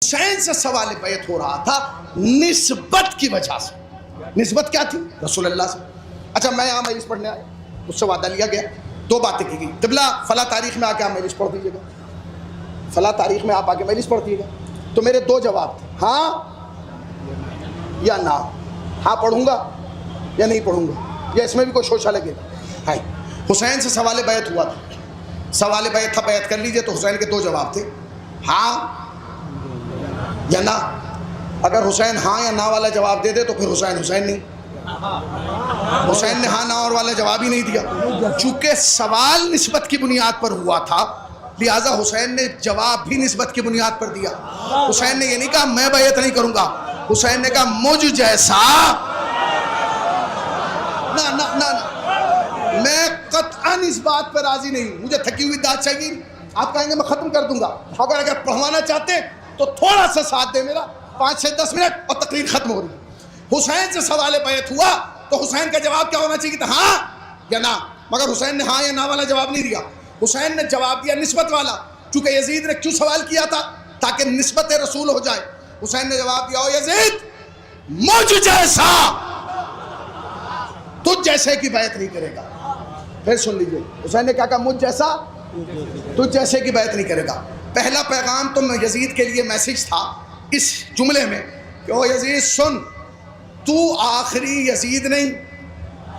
हुसैन से सवाल बैत हो रहा था निस्बत की वजह से। निस्बत क्या थी? रसूलुल्लाह से। अच्छा, मैं यहाँ मजलिस पढ़ने आया, मुझसे वादा लिया गया, दो बातें की गई। क़िबला फला तारीख में आके आप मजलिस पढ़ दीजिएगा, फला तारीख में आप आके मजलिस पढ़ दीजिएगा। तो मेरे दो जवाब थे, हाँ या ना। हाँ पढ़ूंगा या नहीं पढ़ूंगा, या इसमें भी कोई शोशा लगेगा। हाय, हुसैन से सवाल बैत हुआ था, सवाल बैत था, बैत कर लीजिए। तो हुसैन के दो जवाब थे, हाँ या ना। अगर हुसैन हाँ या ना वाला जवाब दे दे तो फिर हुसैन हुसैन नहीं। हुसैन ने हाँ ना और वाला जवाब ही नहीं दिया। चूंकि सवाल निस्बत की बुनियाद पर हुआ था, लिहाजा हुसैन ने जवाब भी निस्बत की बुनियाद पर दिया। हुसैन ने ये नहीं कहा मैं बैत नहीं करूंगा, हुसैन ने कहा मुझ जैसा ना ना ना, ना। मैं कतअन इस बात पर राजी नहीं। मुझे थकी हुई दाद चाहिए, आप कहेंगे मैं खत्म कर दूंगा। अगर पढ़वाना चाहते तो थोड़ा सा साथ दे मेरा, 5 से 10 मिनट और तकरीर खत्म हो रही। हुसैन से सवाल बैत हुआ तो हुसैन का जवाब क्या होना चाहिए था? हाँ या ना। मगर हुसैन ने हाँ या ना वाला जवाब नहीं दिया, हुसैन ने जवाब दिया निस्बत वाला। चूंकि यजीद ने क्यों सवाल किया था? ताकि निस्बत रसूल हो जाए। हुसैन ने जवाब दिया, ओ यजीद, मुझ जैसा तुझ जैसे की बैत नहीं करेगा। फिर सुन लीजिए, हुसैन ने क्या कहा? मुझ जैसा तुझ जैसे की बैत नहीं करेगा। पहला पैगाम तो यजीद के लिए मैसेज था इस जुमले में कि ओ यजीद सुन, तू आखिरी यजीद नहीं,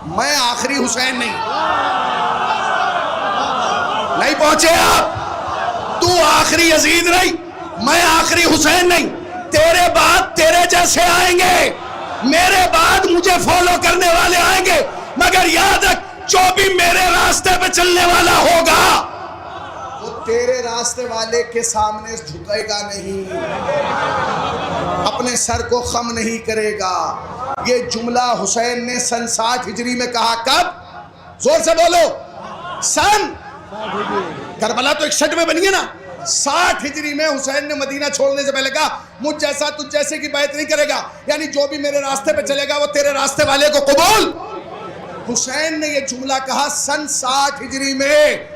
मैं आखिरी हुसैन नहीं। नहीं पहुंचे आप? तू आखिरी यजीद नहीं, मैं आखिरी हुसैन नहीं। तेरे बाद तेरे जैसे आएंगे, मेरे बाद मुझे फॉलो करने वाले आएंगे, मगर याद रख जो भी मेरे रास्ते पे चलने वाला होगा वो तेरे रास्ते वाले के सामने झुकेगा नहीं, अपने सर को खम नहीं करेगा। ये जुमला हुसैन ने सन 60 हिजरी में कहा। कब? जोर से बोलो। सन करबला तो 61 में बनी है ना। 60 हिजरी में हुसैन ने मदीना छोड़ने से पहले कहा मुझ जैसा तुझ जैसे की बैत नहीं करेगा, यानी जो भी मेरे रास्ते पे चलेगा वो तेरे रास्ते वाले को कबूल। हुसैन ने ये जुमला कहा सन 60 हिजरी में।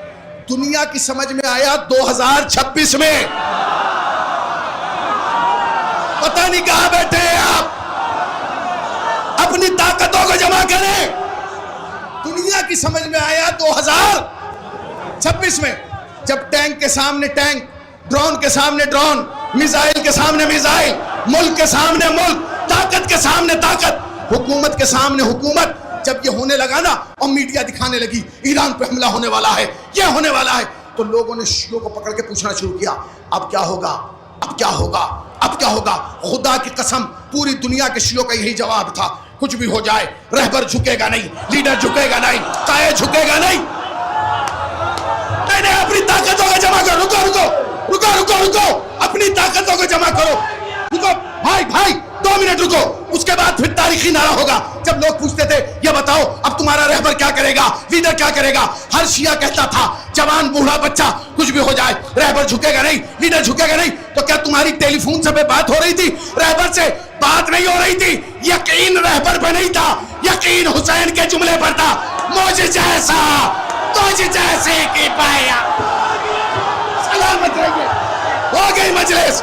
दुनिया की समझ में आया 2026 में। पता नहीं कहां बैठे हैं आप, अपनी ताकतों को जमा करें। दुनिया की समझ में आया 2026 में, जब टैंक के सामने टैंक, ड्रोन के सामने ड्रोन, मिसाइल के सामने मिसाइल, मुल्क के सामने मुल्क, ताकत के सामने ताकत, हुकूमत के सामने हुकूमत। जब ये होने लगा ना और मीडिया दिखाने लगी ईरान पे हमला होने वाला है, ये होने वाला है, तो लोगों ने शियों को पकड़ के पूछना शुरू किया अब क्या होगा, अब क्या होगा, अब क्या होगा। खुदा की कसम पूरी दुनिया के शियों का यही जवाब था, कुछ भी हो जाए रहबर झुकेगा नहीं, लीडर झुकेगा नहीं, कायद झुकेगा नहीं। नहीं, अपनी ताकतों को जमा करो। रुको रुको रुको रुको रुको, अपनी ताकतों को जमा करो। रुको भाई भाई, 2 मिनट रुको, उसके बाद फिर तारीखी नारा होगा। जब लोग पूछते थे ये बताओ अब तुम्हारा रहबर क्या करेगा, लीडर क्या करेगा, हर शिया कहता था जवान बूढ़ा बच्चा कुछ भी हो जाए रहबर झुकेगा नहीं, लीडर झुकेगा नहीं। तो क्या तुम्हारी टेलीफोन से बात हो रही थी? रहबर से बात नहीं हो रही थी। यकीन रहबर पे नहीं था, यकीन हुसैन के जुमले पर था। मुझ जैसा तुझ जैसे की पाया। सलामत रहिए। हो गई मजलिस।